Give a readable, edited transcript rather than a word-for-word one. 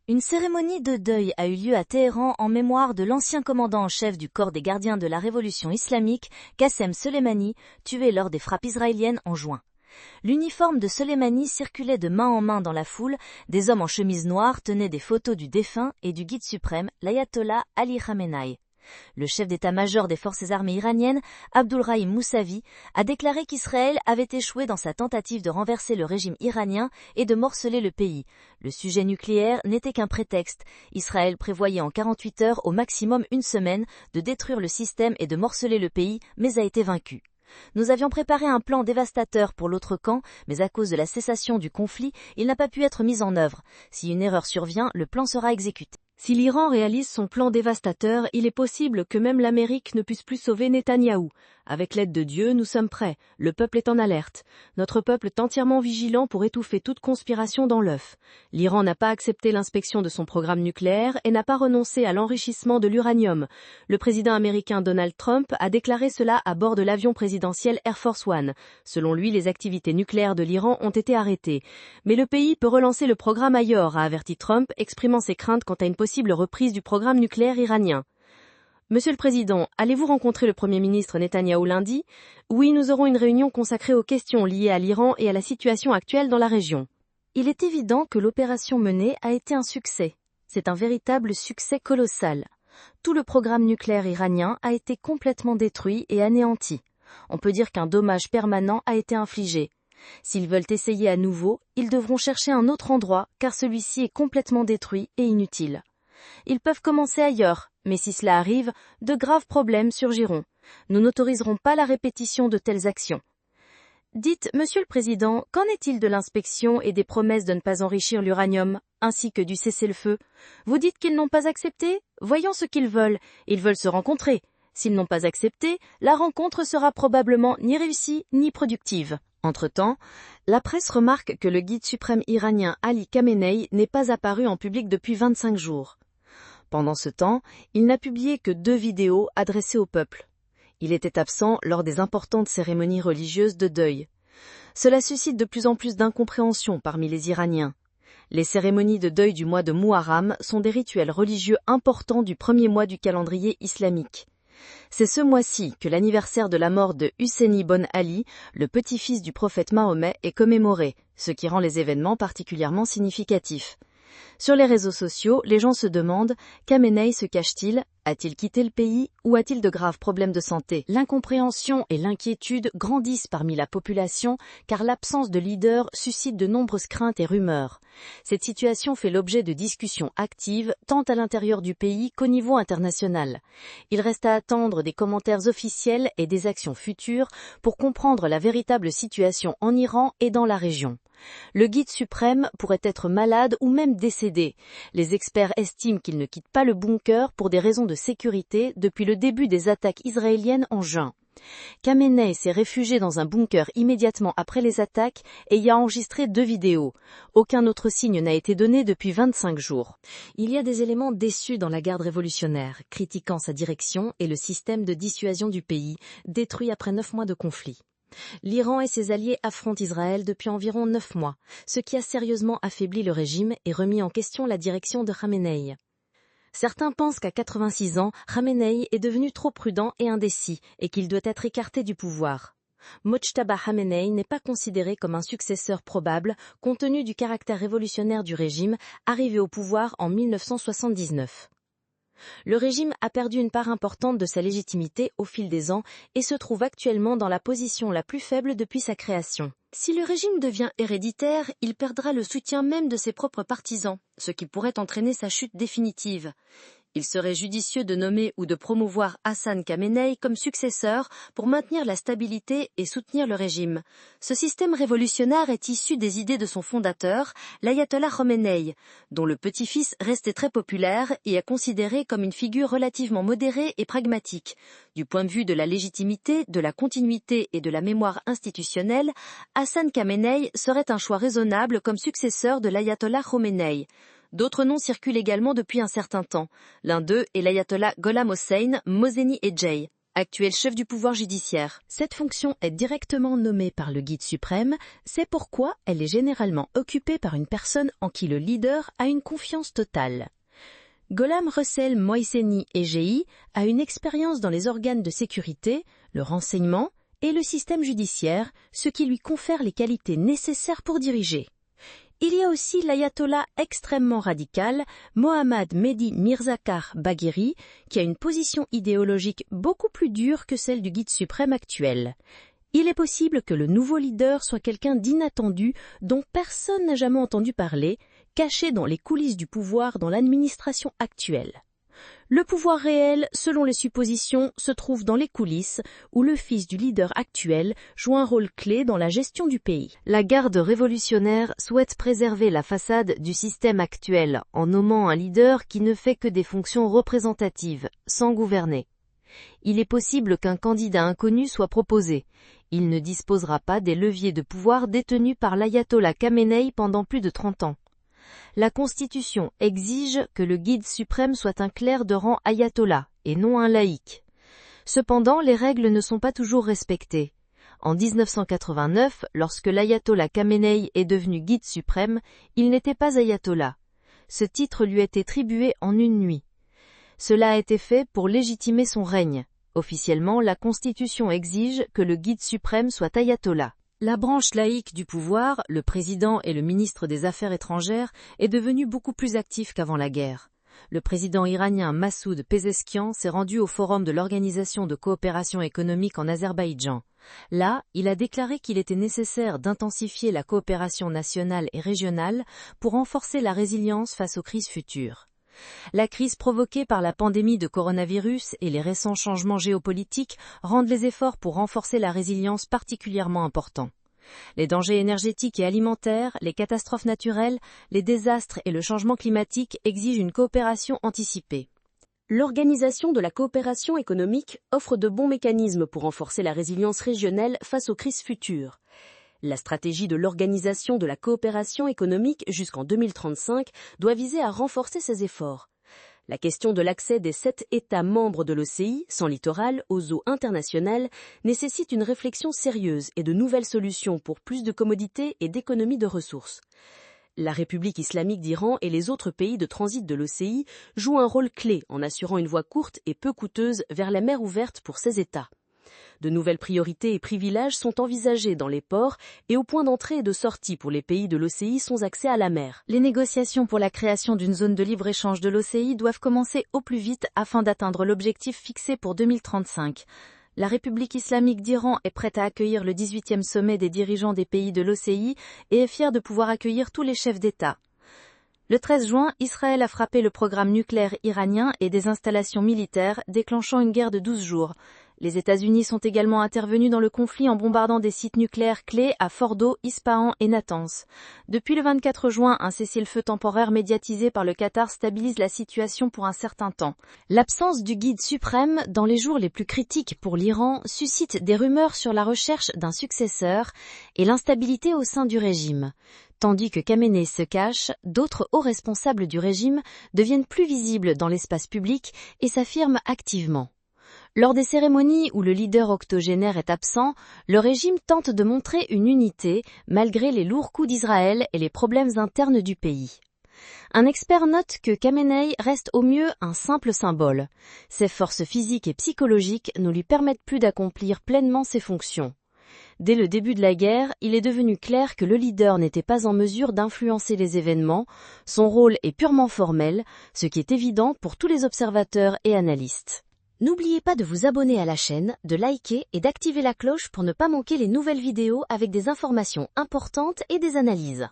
Une cérémonie de deuil a eu lieu à Téhéran en mémoire de l'ancien commandant en chef du corps des gardiens de la révolution islamique, Qassem Soleimani, tué lors des frappes israéliennes en juin. L'uniforme de Soleimani circulait de main en main dans la foule, des hommes en chemise noire tenaient des photos du défunt et du guide suprême, l'ayatollah Ali Khamenei. Le chef d'état-major des forces armées iraniennes, Abdulrahim Moussavi, a déclaré qu'Israël avait échoué dans sa tentative de renverser le régime iranien et de morceler le pays. Le sujet nucléaire n'était qu'un prétexte. Israël prévoyait en 48 heures, au maximum une semaine, de détruire le système et de morceler le pays, mais a été vaincu. Nous avions préparé un plan dévastateur pour l'autre camp, mais à cause de la cessation du conflit, il n'a pas pu être mis en œuvre. Si une erreur survient, le plan sera exécuté. Si l'Iran réalise son plan dévastateur, il est possible que même l'Amérique ne puisse plus sauver Netanyahou. Avec l'aide de Dieu, nous sommes prêts. Le peuple est en alerte. Notre peuple est entièrement vigilant pour étouffer toute conspiration dans l'œuf. L'Iran n'a pas accepté l'inspection de son programme nucléaire et n'a pas renoncé à l'enrichissement de l'uranium. Le président américain Donald Trump a déclaré cela à bord de l'avion présidentiel Air Force One. Selon lui, les activités nucléaires de l'Iran ont été arrêtées. Mais le pays peut relancer le programme ailleurs, a averti Trump, exprimant ses craintes quant à une possible reprise du programme nucléaire iranien. Monsieur le Président, allez-vous rencontrer le Premier ministre Netanyahou lundi? Oui, nous aurons une réunion consacrée aux questions liées à l'Iran et à la situation actuelle dans la région. Il est évident que l'opération menée a été un succès. C'est un véritable succès colossal. Tout le programme nucléaire iranien a été complètement détruit et anéanti. On peut dire qu'un dommage permanent a été infligé. S'ils veulent essayer à nouveau, ils devront chercher un autre endroit car celui-ci est complètement détruit et inutile. Ils peuvent commencer ailleurs, mais si cela arrive, de graves problèmes surgiront. Nous n'autoriserons pas la répétition de telles actions. Dites, Monsieur le Président, qu'en est-il de l'inspection et des promesses de ne pas enrichir l'uranium, ainsi que du cessez-le-feu? Vous dites qu'ils n'ont pas accepté? Voyons ce qu'ils veulent. Ils veulent se rencontrer. S'ils n'ont pas accepté, la rencontre sera probablement ni réussie ni productive. Entre-temps, la presse remarque que le guide suprême iranien Ali Khamenei n'est pas apparu en public depuis 25 jours. Pendant ce temps, il n'a publié que 2 vidéos adressées au peuple. Il était absent lors des importantes cérémonies religieuses de deuil. Cela suscite de plus en plus d'incompréhension parmi les Iraniens. Les cérémonies de deuil du mois de Muharram sont des rituels religieux importants du premier mois du calendrier islamique. C'est ce mois-ci que l'anniversaire de la mort de Hussein ibn Ali, le petit-fils du prophète Mahomet, est commémoré, ce qui rend les événements particulièrement significatifs. Sur les réseaux sociaux, les gens se demandent, Khamenei se cache-t-il? A-t-il quitté le pays ou a-t-il de graves problèmes de santé? L'incompréhension et l'inquiétude grandissent parmi la population car l'absence de leader suscite de nombreuses craintes et rumeurs. Cette situation fait l'objet de discussions actives tant à l'intérieur du pays qu'au niveau international. Il reste à attendre des commentaires officiels et des actions futures pour comprendre la véritable situation en Iran et dans la région. Le guide suprême pourrait être malade ou même décédé. Les experts estiment qu'il ne quitte pas le bunker pour des raisons de sécurité depuis le début des attaques israéliennes en juin. Khamenei s'est réfugié dans un bunker immédiatement après les attaques et y a enregistré 2 vidéos. Aucun autre signe n'a été donné depuis 25 jours. Il y a des éléments déçus dans la garde révolutionnaire, critiquant sa direction et le système de dissuasion du pays, détruit après 9 mois de conflit. L'Iran et ses alliés affrontent Israël depuis environ 9 mois, ce qui a sérieusement affaibli le régime et remis en question la direction de Khamenei. Certains pensent qu'à 86 ans, Khamenei est devenu trop prudent et indécis et qu'il doit être écarté du pouvoir. Mojtaba Khamenei n'est pas considéré comme un successeur probable compte tenu du caractère révolutionnaire du régime arrivé au pouvoir en 1979. Le régime a perdu une part importante de sa légitimité au fil des ans et se trouve actuellement dans la position la plus faible depuis sa création. Si le régime devient héréditaire, il perdra le soutien même de ses propres partisans, ce qui pourrait entraîner sa chute définitive. Il serait judicieux de nommer ou de promouvoir Hassan Khamenei comme successeur pour maintenir la stabilité et soutenir le régime. Ce système révolutionnaire est issu des idées de son fondateur, l'ayatollah Khomeini, dont le petit-fils restait très populaire et est considéré comme une figure relativement modérée et pragmatique. Du point de vue de la légitimité, de la continuité et de la mémoire institutionnelle, Hassan Khamenei serait un choix raisonnable comme successeur de l'ayatollah Khomeini. D'autres noms circulent également depuis un certain temps. L'un d'eux est l'ayatollah Gholam Hossein Mohseni Ejei. actuel chef du pouvoir judiciaire. Cette fonction est directement nommée par le guide suprême, c'est pourquoi elle est généralement occupée par une personne en qui le leader a une confiance totale. Gholam Russell Moisseni Egi a une expérience dans les organes de sécurité, le renseignement et le système judiciaire, ce qui lui confère les qualités nécessaires pour diriger. Il y a aussi l'ayatollah extrêmement radical, Mohammad Mehdi Mirzakar Bagheri, qui a une position idéologique beaucoup plus dure que celle du guide suprême actuel. Il est possible que le nouveau leader soit quelqu'un d'inattendu dont personne n'a jamais entendu parler, caché dans les coulisses du pouvoir dans l'administration actuelle. Le pouvoir réel, selon les suppositions, se trouve dans les coulisses, où le fils du leader actuel joue un rôle clé dans la gestion du pays. La garde révolutionnaire souhaite préserver la façade du système actuel en nommant un leader qui ne fait que des fonctions représentatives, sans gouverner. Il est possible qu'un candidat inconnu soit proposé. Il ne disposera pas des leviers de pouvoir détenus par l'ayatollah Khamenei pendant plus de 30 ans. La Constitution exige que le guide suprême soit un clerc de rang ayatollah et non un laïc. Cependant, les règles ne sont pas toujours respectées. En 1989, lorsque l'ayatollah Khamenei est devenu guide suprême, il n'était pas ayatollah. Ce titre lui était attribué en une nuit. Cela a été fait pour légitimer son règne. Officiellement, la Constitution exige que le guide suprême soit ayatollah. La branche laïque du pouvoir, le président et le ministre des Affaires étrangères, est devenue beaucoup plus active qu'avant la guerre. Le président iranien Massoud Pezeshkian s'est rendu au forum de l'Organisation de coopération économique en Azerbaïdjan. Là, il a déclaré qu'il était nécessaire d'intensifier la coopération nationale et régionale pour renforcer la résilience face aux crises futures. La crise provoquée par la pandémie de coronavirus et les récents changements géopolitiques rendent les efforts pour renforcer la résilience particulièrement importants. Les dangers énergétiques et alimentaires, les catastrophes naturelles, les désastres et le changement climatique exigent une coopération anticipée. L'Organisation de la coopération économique offre de bons mécanismes pour renforcer la résilience régionale face aux crises futures. La stratégie de l'Organisation de la coopération économique jusqu'en 2035 doit viser à renforcer ces efforts. La question de l'accès des 7 États membres de l'OCI, sans littoral, aux eaux internationales, nécessite une réflexion sérieuse et de nouvelles solutions pour plus de commodité et d'économie de ressources. La République islamique d'Iran et les autres pays de transit de l'OCI jouent un rôle clé en assurant une voie courte et peu coûteuse vers la mer ouverte pour ces États. De nouvelles priorités et privilèges sont envisagés dans les ports et aux points d'entrée et de sortie pour les pays de l'OCI sans accès à la mer. Les négociations pour la création d'une zone de libre-échange de l'OCI doivent commencer au plus vite afin d'atteindre l'objectif fixé pour 2035. La République islamique d'Iran est prête à accueillir le 18e sommet des dirigeants des pays de l'OCI et est fière de pouvoir accueillir tous les chefs d'État. Le 13 juin, Israël a frappé le programme nucléaire iranien et des installations militaires, déclenchant une guerre de 12 jours. Les États-Unis sont également intervenus dans le conflit en bombardant des sites nucléaires clés à Fordo, Ispahan et Natanz. Depuis le 24 juin, un cessez-le-feu temporaire médiatisé par le Qatar stabilise la situation pour un certain temps. L'absence du guide suprême dans les jours les plus critiques pour l'Iran suscite des rumeurs sur la recherche d'un successeur et l'instabilité au sein du régime. Tandis que Khamenei se cache, d'autres hauts responsables du régime deviennent plus visibles dans l'espace public et s'affirment activement. Lors des cérémonies où le leader octogénaire est absent, le régime tente de montrer une unité malgré les lourds coups d'Israël et les problèmes internes du pays. Un expert note que Khamenei reste au mieux un simple symbole. Ses forces physiques et psychologiques ne lui permettent plus d'accomplir pleinement ses fonctions. Dès le début de la guerre, il est devenu clair que le leader n'était pas en mesure d'influencer les événements, son rôle est purement formel, ce qui est évident pour tous les observateurs et analystes. N'oubliez pas de vous abonner à la chaîne, de liker et d'activer la cloche pour ne pas manquer les nouvelles vidéos avec des informations importantes et des analyses.